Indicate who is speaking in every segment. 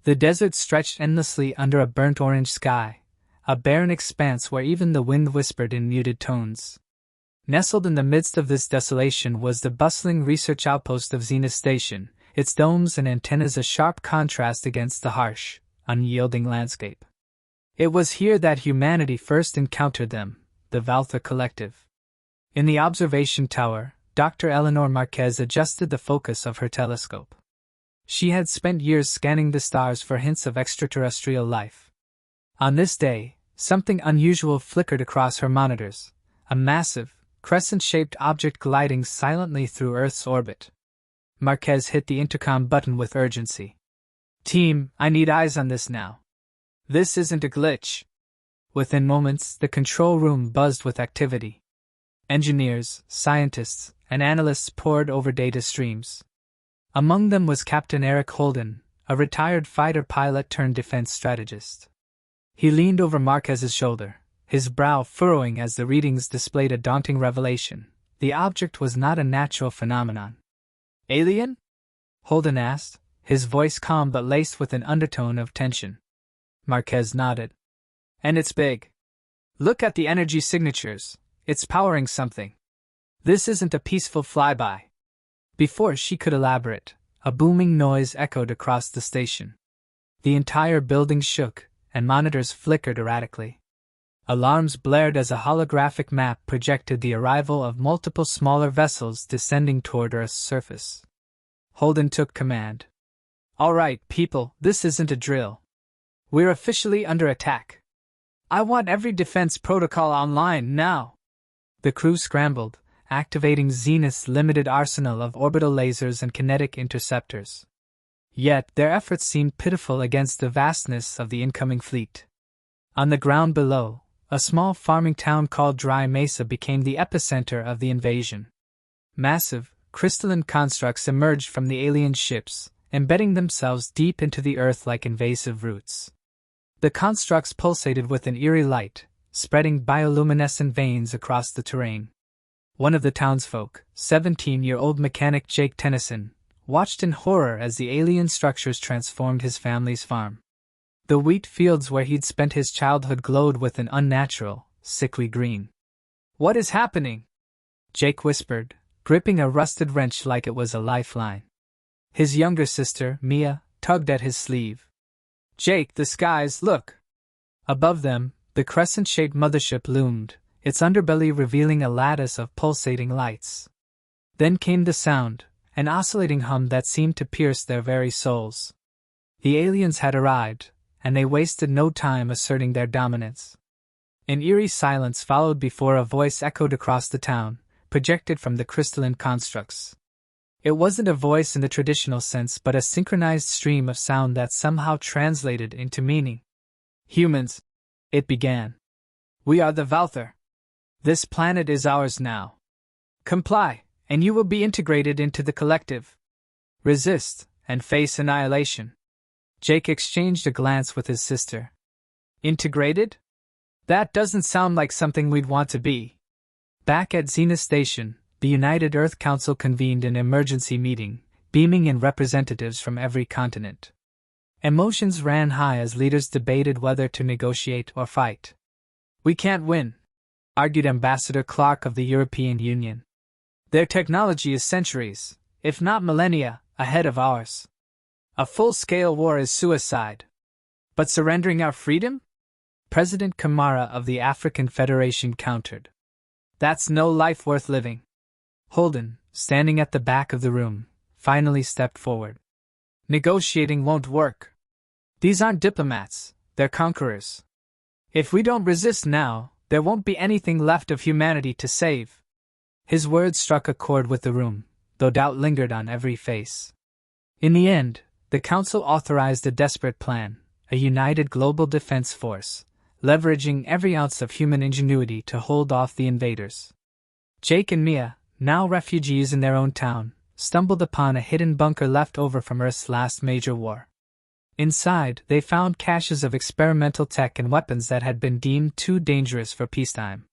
Speaker 1: The desert stretched endlessly under a burnt orange sky, a barren expanse where even the wind whispered in muted tones. Nestled in the midst of this desolation was the bustling research outpost of Zenith Station, its domes and antennas a sharp contrast against the harsh, unyielding landscape. It was here that humanity first encountered them, the Valther Collective. In the observation tower, Dr. Eleanor Marquez adjusted the focus of her telescope. She had spent years scanning the stars for hints of extraterrestrial life. On this day, something unusual flickered across her monitors, a massive, crescent-shaped object gliding silently through Earth's orbit. Marquez hit the intercom button with urgency. "Team, I need eyes on this now. This isn't a glitch." Within moments, the control room buzzed with activity. Engineers, scientists, and analysts pored over data streams. Among them was Captain Eric Holden, a retired fighter pilot turned defense strategist. He leaned over Marquez's shoulder, his brow furrowing as the readings displayed a daunting revelation. The object was not a natural phenomenon. "Alien?" Holden asked, his voice calm but laced with an undertone of tension. Marquez nodded. "And it's big. Look at the energy signatures. It's powering something. This isn't a peaceful flyby." Before she could elaborate, a booming noise echoed across the station. The entire building shook, and monitors flickered erratically. Alarms blared as a holographic map projected the arrival of multiple smaller vessels descending toward Earth's surface. Holden took command. "All right, people, this isn't a drill. We're officially under attack. I want every defense protocol online now." The crew scrambled, activating Zenith's limited arsenal of orbital lasers and kinetic interceptors. Yet their efforts seemed pitiful against the vastness of the incoming fleet. On the ground below, a small farming town called Dry Mesa became the epicenter of the invasion. Massive, crystalline constructs emerged from the alien ships, embedding themselves deep into the earth like invasive roots. The constructs pulsated with an eerie light, spreading bioluminescent veins across the terrain. One of the townsfolk, 17-year-old mechanic Jake Tennyson, watched in horror as the alien structures transformed his family's farm. The wheat fields where he'd spent his childhood glowed with an unnatural, sickly green. "What is happening?" Jake whispered, gripping a rusted wrench like it was a lifeline. His younger sister, Mia, tugged at his sleeve. "Jake, the skies, look!" Above them, the crescent-shaped mothership loomed, its underbelly revealing a lattice of pulsating lights. Then came the sound, an oscillating hum that seemed to pierce their very souls. The aliens had arrived, and they wasted no time asserting their dominance. An eerie silence followed before a voice echoed across the town, projected from the crystalline constructs. It wasn't a voice in the traditional sense but a synchronized stream of sound that somehow translated into meaning. "Humans," it began. "We are the Valther. This planet is ours now. Comply, and you will be integrated into the collective. Resist, and face annihilation." Jake exchanged a glance with his sister. "Integrated? That doesn't sound like something we'd want to be." Back at Zenith Station, the United Earth Council convened an emergency meeting, beaming in representatives from every continent. Emotions ran high as leaders debated whether to negotiate or fight. "We can't win," argued Ambassador Clark of the European Union. "Their technology is centuries, if not millennia, ahead of ours. A full-scale war is suicide. But surrendering our freedom?" President Kamara of the African Federation countered. "That's no life worth living." Holden, standing at the back of the room, finally stepped forward. "Negotiating won't work. These aren't diplomats, they're conquerors. If we don't resist now, there won't be anything left of humanity to save." His words struck a chord with the room, though doubt lingered on every face. In the end, the Council authorized a desperate plan, a united global defense force, leveraging every ounce of human ingenuity to hold off the invaders. Jake and Mia, now refugees in their own town, stumbled upon a hidden bunker left over from Earth's last major war. Inside, they found caches of experimental tech and weapons that had been deemed too dangerous for peacetime.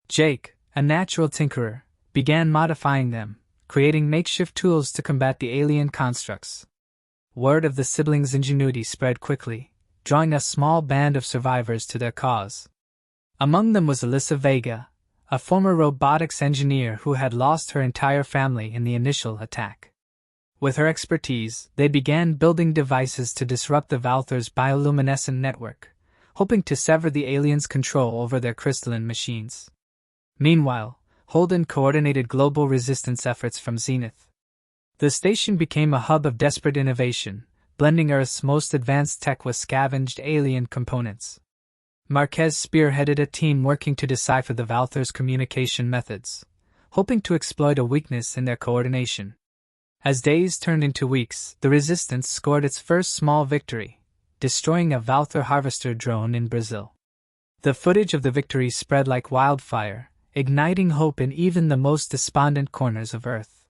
Speaker 1: Jake, a natural tinkerer, began modifying them, creating makeshift tools to combat the alien constructs. word of the siblings' ingenuity spread quickly, drawing a small band of survivors to their cause. Among them was Alyssa Vega, a former robotics engineer who had lost her entire family in the initial attack. With her expertise, they began building devices to disrupt the Valthor's bioluminescent network, hoping to sever the aliens' control over their crystalline machines. Meanwhile, Holden coordinated global resistance efforts from Zenith. The station became a hub of desperate innovation, blending Earth's most advanced tech with scavenged alien components. Marquez spearheaded a team working to decipher the Valthor's communication methods, hoping to exploit a weakness in their coordination. As days turned into weeks, the Resistance scored its first small victory, destroying a Valthor harvester drone in Brazil. The footage of the victory spread like wildfire, igniting hope in even the most despondent corners of Earth.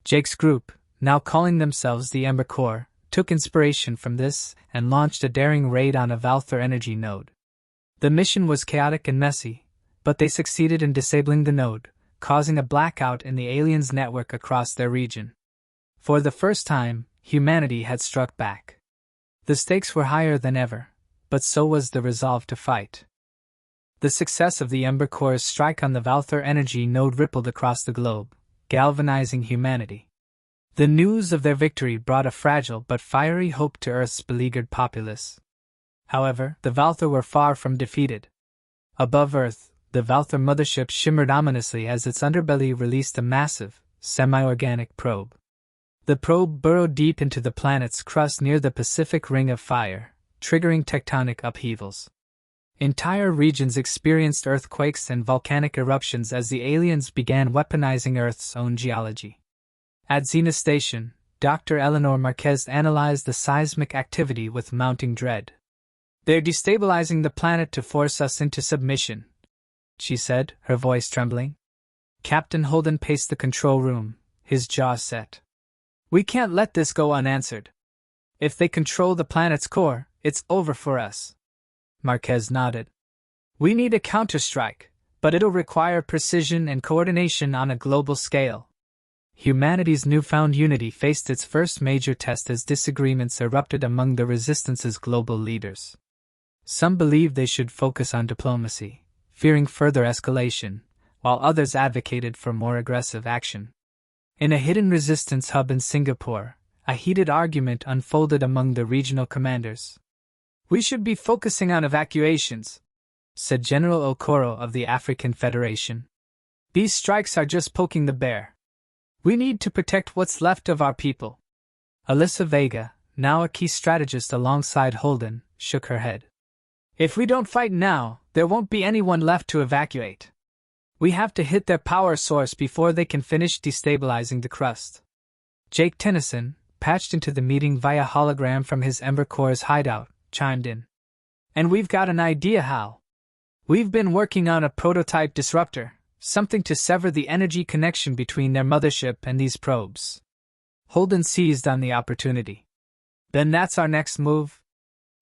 Speaker 1: Jake's group, now calling themselves the Ember Corps, took inspiration from this and launched a daring raid on a Valthor energy node. The mission was chaotic and messy, but they succeeded in disabling the node, causing a blackout in the aliens' network across their region. For the first time, humanity had struck back. The stakes were higher than ever, but so was the resolve to fight. The success of the Ember Corps' strike on the Valthor energy node rippled across the globe, galvanizing humanity. The news of their victory brought a fragile but fiery hope to Earth's beleaguered populace. However, the Valthor were far from defeated. Above Earth, the Valthor mothership shimmered ominously as its underbelly released a massive, semi-organic probe. The probe burrowed deep into the planet's crust near the Pacific Ring of Fire, triggering tectonic upheavals. Entire regions experienced earthquakes and volcanic eruptions as the aliens began weaponizing Earth's own geology. At Zenith Station, Dr. Eleanor Marquez analyzed the seismic activity with mounting dread. "They're destabilizing the planet to force us into submission," she said, her voice trembling. Captain Holden paced the control room, his jaw set. "We can't let this go unanswered. If they control the planet's core, it's over for us." Marquez nodded. "We need a counterstrike, but it'll require precision and coordination on a global scale." Humanity's newfound unity faced its first major test as disagreements erupted among the Resistance's global leaders. Some believed they should focus on diplomacy, fearing further escalation, while others advocated for more aggressive action. In a hidden resistance hub in Singapore, a heated argument unfolded among the regional commanders. "We should be focusing on evacuations," said General Okoro of the African Federation. "These strikes are just poking the bear. We need to protect what's left of our people." Alyssa Vega, now a key strategist alongside Holden, shook her head. "If we don't fight now, there won't be anyone left to evacuate. We have to hit their power source before they can finish destabilizing the crust." Jake Tennyson, patched into the meeting via hologram from his Ember Corps' hideout, chimed in. "And we've got an idea how. We've been working on a prototype disruptor, something to sever the energy connection between their mothership and these probes." Holden seized on the opportunity. "Then that's our next move.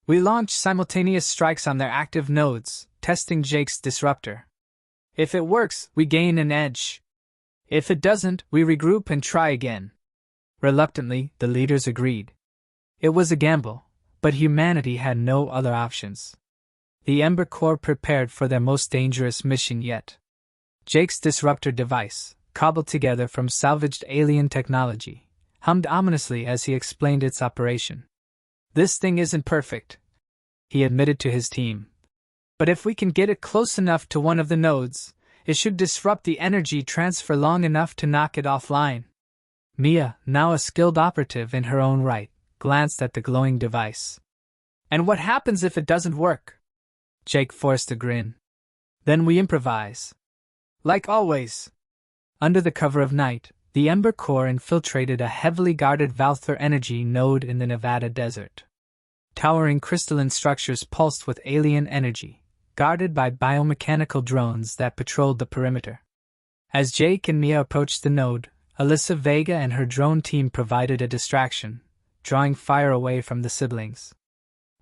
Speaker 1: We launch simultaneous strikes on their active nodes, testing Jake's disruptor. If it works, we gain an edge. If it doesn't, we regroup and try again." Reluctantly, the leaders agreed. It was a gamble, but humanity had no other options. The Ember Corps prepared for their most dangerous mission yet. Jake's disruptor device, cobbled together from salvaged alien technology, hummed ominously as he explained its operation. "This thing isn't perfect," he admitted to his team. "But if we can get it close enough to one of the nodes, it should disrupt the energy transfer long enough to knock it offline." Mia, now a skilled operative in her own right, glanced at the glowing device. "And what happens if it doesn't work?" Jake forced a grin. "Then we improvise. Like always." Under the cover of night, the Ember Corps infiltrated a heavily guarded Valthor energy node in the Nevada desert. Towering crystalline structures pulsed with alien energy, guarded by biomechanical drones that patrolled the perimeter. As Jake and Mia approached the node, Alyssa Vega and her drone team provided a distraction, drawing fire away from the siblings.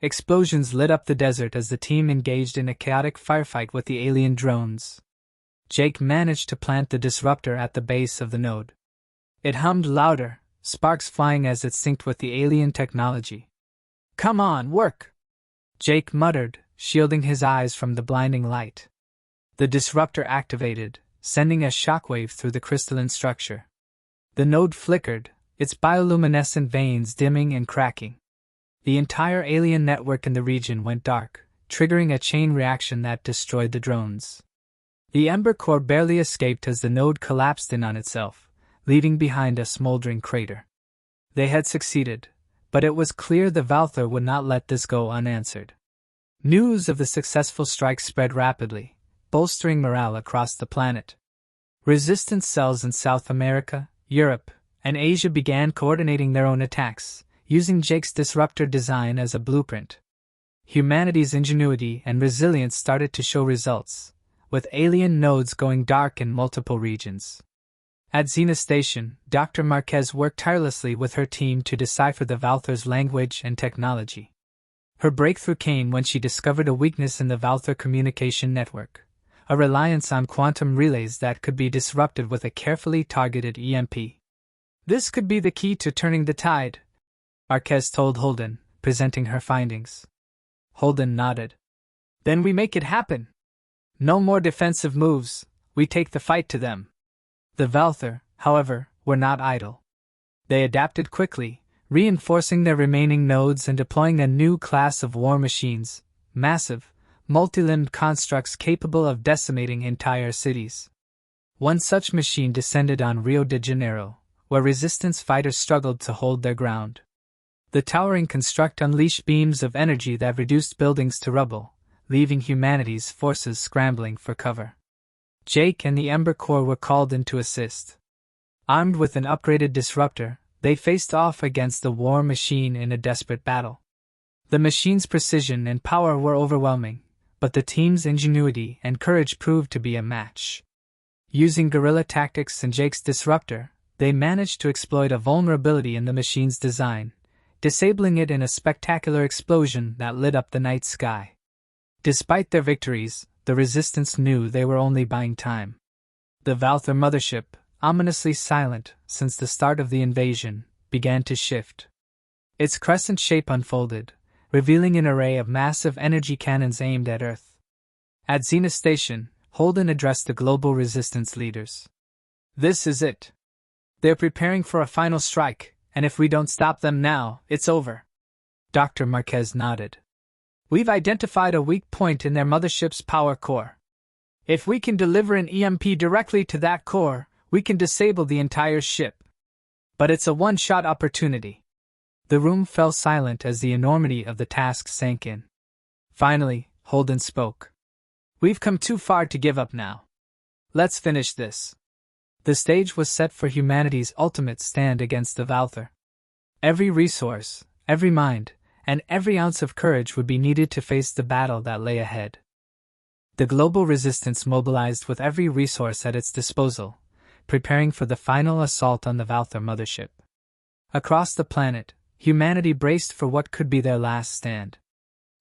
Speaker 1: Explosions lit up the desert as the team engaged in a chaotic firefight with the alien drones. Jake managed to plant the disruptor at the base of the node. It hummed louder, sparks flying as it synced with the alien technology. "Come on, work!" Jake muttered, shielding his eyes from the blinding light. The disruptor activated, sending a shockwave through the crystalline structure. The node flickered, its bioluminescent veins dimming and cracking. The entire alien network in the region went dark, triggering a chain reaction that destroyed the drones. The Ember core barely escaped as the node collapsed in on itself, leaving behind a smoldering crater. They had succeeded, but it was clear the Valthar would not let this go unanswered. News of the successful strike spread rapidly, bolstering morale across the planet. Resistance cells in South America, Europe, and Asia began coordinating their own attacks, using Jake's disruptor design as a blueprint. Humanity's ingenuity and resilience started to show results, with alien nodes going dark in multiple regions. At Xena Station, Dr. Marquez worked tirelessly with her team to decipher the Valthar's language and technology. Her breakthrough came when she discovered a weakness in the Valthar communication network, a reliance on quantum relays that could be disrupted with a carefully targeted EMP. "This could be the key to turning the tide," Marquez told Holden, presenting her findings. Holden nodded. "Then we make it happen. No more defensive moves, we take the fight to them." The Valthar, however, were not idle. They adapted quickly, reinforcing their remaining nodes and deploying a new class of war machines, massive, multi-limbed constructs capable of decimating entire cities. One such machine descended on Rio de Janeiro, where resistance fighters struggled to hold their ground. The towering construct unleashed beams of energy that reduced buildings to rubble, leaving humanity's forces scrambling for cover. Jake and the Ember Corps were called in to assist. Armed with an upgraded disruptor, they faced off against the war machine in a desperate battle. The machine's precision and power were overwhelming, but the team's ingenuity and courage proved to be a match. Using guerrilla tactics and Jake's disruptor, they managed to exploit a vulnerability in the machine's design, disabling it in a spectacular explosion that lit up the night sky. Despite their victories, the Resistance knew they were only buying time. The Valthar mothership, ominously silent since the start of the invasion, began to shift. Its crescent shape unfolded, revealing an array of massive energy cannons aimed at Earth. At Xena Station, Holden addressed the global resistance leaders. "This is it. They're preparing for a final strike, and if we don't stop them now, it's over." Dr. Marquez nodded. "We've identified a weak point in their mothership's power core. If we can deliver an EMP directly to that core, we can disable the entire ship. But it's a one-shot opportunity." The room fell silent as the enormity of the task sank in. Finally, Holden spoke. "We've come too far to give up now. Let's finish this." The stage was set for humanity's ultimate stand against the Valthar. Every resource, every mind, and every ounce of courage would be needed to face the battle that lay ahead. The global resistance mobilized with every resource at its disposal, preparing for the final assault on the Valthar mothership. Across the planet, humanity braced for what could be their last stand.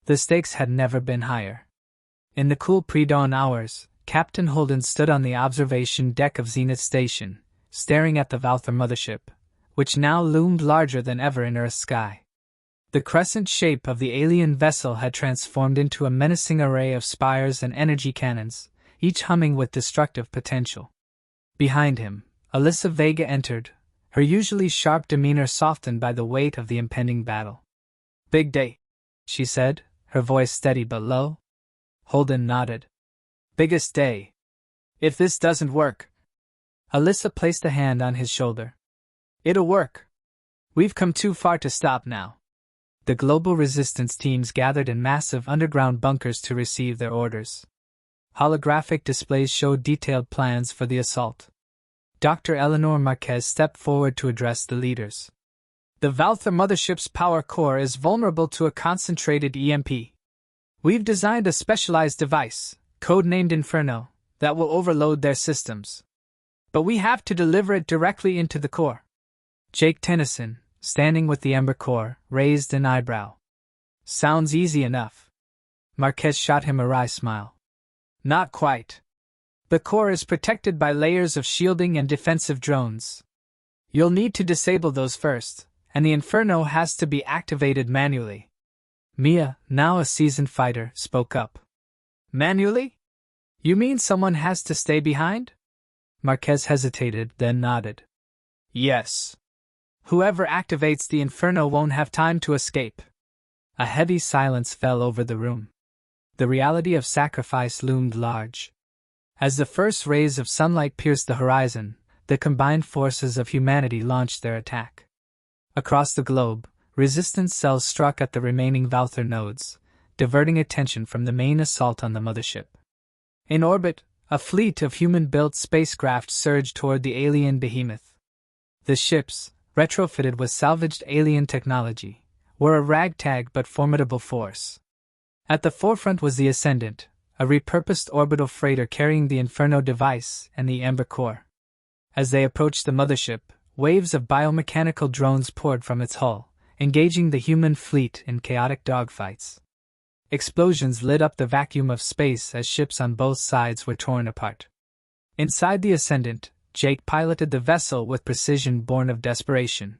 Speaker 1: The stakes had never been higher. In the cool pre-dawn hours, Captain Holden stood on the observation deck of Zenith Station, staring at the Valthar mothership, which now loomed larger than ever in Earth's sky. The crescent shape of the alien vessel had transformed into a menacing array of spires and energy cannons, each humming with destructive potential. Behind him, Alyssa Vega entered, her usually sharp demeanor softened by the weight of the impending battle. "Big day," she said, her voice steady but low. Holden nodded. "Biggest day. If this doesn't work..." Alyssa placed a hand on his shoulder. "It'll work. We've come too far to stop now." The global resistance teams gathered in massive underground bunkers to receive their orders. Holographic displays showed detailed plans for the assault. Dr. Eleanor Marquez stepped forward to address the leaders. "The Valthar mothership's power core is vulnerable to a concentrated EMP. We've designed a specialized device, codenamed Inferno, that will overload their systems. But we have to deliver it directly into the core." Jake Tennyson, standing with the Ember Core, raised an eyebrow. "Sounds easy enough." Marquez shot him a wry smile. "Not quite. The core is protected by layers of shielding and defensive drones. You'll need to disable those first, and the Inferno has to be activated manually. Mia, now a seasoned fighter, spoke up. Manually? You mean someone has to stay behind? Marquez hesitated, then nodded. Yes. Whoever activates the Inferno won't have time to escape. A heavy silence fell over the room. The reality of sacrifice loomed large. As the first rays of sunlight pierced the horizon, the combined forces of humanity launched their attack. Across the globe, resistance cells struck at the remaining Valther nodes, diverting attention from the main assault on the mothership. In orbit, a fleet of human-built spacecraft surged toward the alien behemoth. The ships, retrofitted with salvaged alien technology, were a ragtag but formidable force. At the forefront was the Ascendant, a repurposed orbital freighter carrying the Inferno device and the Amber Core. As they approached the mothership, waves of biomechanical drones poured from its hull, engaging the human fleet in chaotic dogfights. Explosions lit up the vacuum of space as ships on both sides were torn apart. Inside the Ascendant, Jake piloted the vessel with precision born of desperation.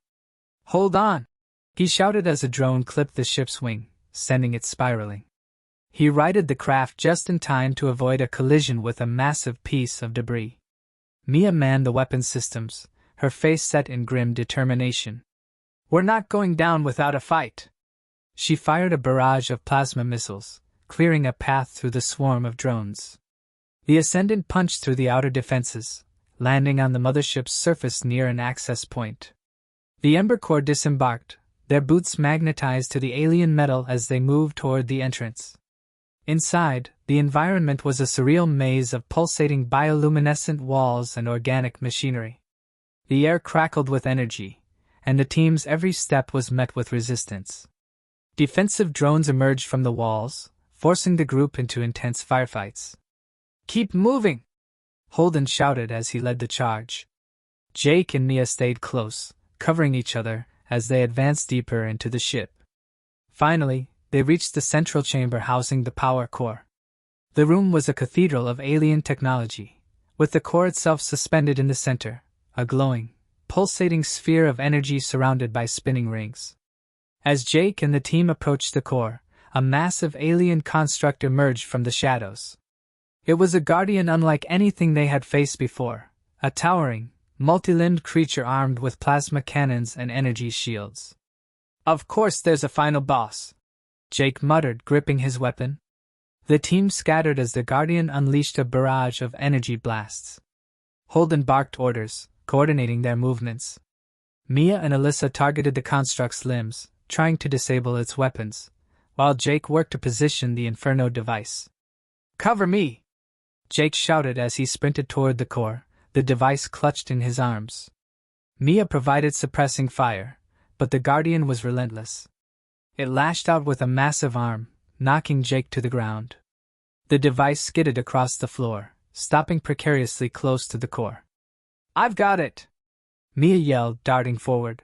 Speaker 1: Hold on! He shouted as a drone clipped the ship's wing, sending it spiraling. He righted the craft just in time to avoid a collision with a massive piece of debris. Mia manned the weapon systems, her face set in grim determination. We're not going down without a fight. She fired a barrage of plasma missiles, clearing a path through the swarm of drones. The Ascendant punched through the outer defenses, landing on the mothership's surface near an access point. The Ember Core disembarked, their boots magnetized to the alien metal as they moved toward the entrance. Inside, the environment was a surreal maze of pulsating bioluminescent walls and organic machinery. The air crackled with energy, and the team's every step was met with resistance. Defensive drones emerged from the walls, forcing the group into intense firefights. Keep moving! Holden shouted as he led the charge. Jake and Mia stayed close, covering each other as they advanced deeper into the ship. Finally, they reached the central chamber housing the power core. The room was a cathedral of alien technology, with the core itself suspended in the center, a glowing, pulsating sphere of energy surrounded by spinning rings. As Jake and the team approached the core, a massive alien construct emerged from the shadows. It was a guardian unlike anything they had faced before, a towering, multi-limbed creature armed with plasma cannons and energy shields. Of course there's a final boss, Jake muttered, gripping his weapon. The team scattered as the Guardian unleashed a barrage of energy blasts. Holden barked orders, coordinating their movements. Mia and Alyssa targeted the construct's limbs, trying to disable its weapons, while Jake worked to position the Inferno device. Cover me! Jake shouted as he sprinted toward the core, the device clutched in his arms. Mia provided suppressing fire, but the Guardian was relentless. It lashed out with a massive arm, knocking Jake to the ground. The device skidded across the floor, stopping precariously close to the core. I've got it! Mia yelled, darting forward.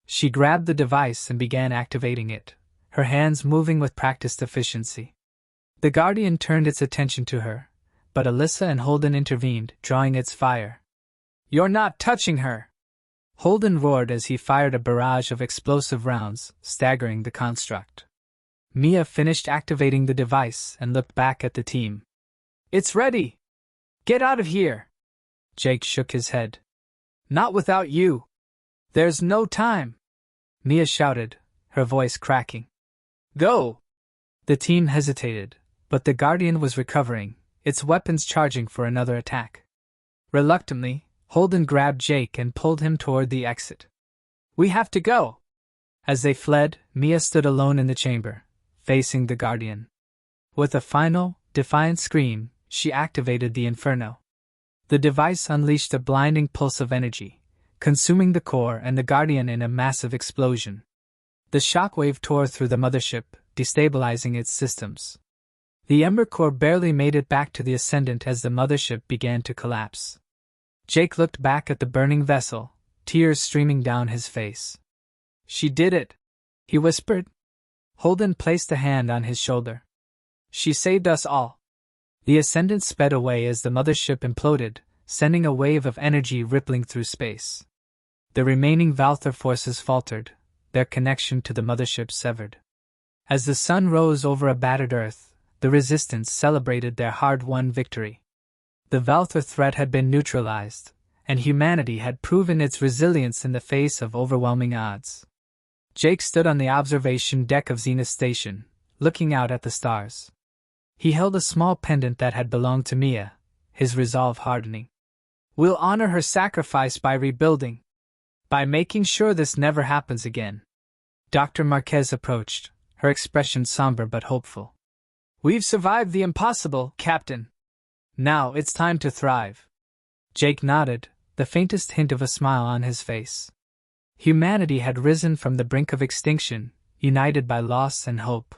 Speaker 1: She grabbed the device and began activating it, her hands moving with practiced efficiency. The Guardian turned its attention to her, but Alyssa and Holden intervened, drawing its fire. You're not touching her! Holden roared as he fired a barrage of explosive rounds, staggering the construct. Mia finished activating the device and looked back at the team. It's ready! Get out of here! Jake shook his head. Not without you! There's no time! Mia shouted, her voice cracking. Go! The team hesitated, but the Guardian was recovering, its weapons charging for another attack. Reluctantly, Holden grabbed Jake and pulled him toward the exit. We have to go! As they fled, Mia stood alone in the chamber, facing the Guardian. With a final, defiant scream, she activated the Inferno. The device unleashed a blinding pulse of energy, consuming the core and the Guardian in a massive explosion. The shockwave tore through the mothership, destabilizing its systems. The Ember Core barely made it back to the Ascendant as the mothership began to collapse. Jake looked back at the burning vessel, tears streaming down his face. She did it, he whispered. Holden placed a hand on his shoulder. She saved us all. The Ascendant sped away as the mothership imploded, sending a wave of energy rippling through space. The remaining Valther forces faltered, their connection to the mothership severed. As the sun rose over a battered Earth, the Resistance celebrated their hard-won victory. The Valther threat had been neutralized, and humanity had proven its resilience in the face of overwhelming odds. Jake stood on the observation deck of Zenith Station, looking out at the stars. He held a small pendant that had belonged to Mia, his resolve hardening. "We'll honor her sacrifice by rebuilding. By making sure this never happens again." Dr. Marquez approached, her expression somber but hopeful. "We've survived the impossible, Captain. Now it's time to thrive." Jake nodded, the faintest hint of a smile on his face. Humanity had risen from the brink of extinction, united by loss and hope.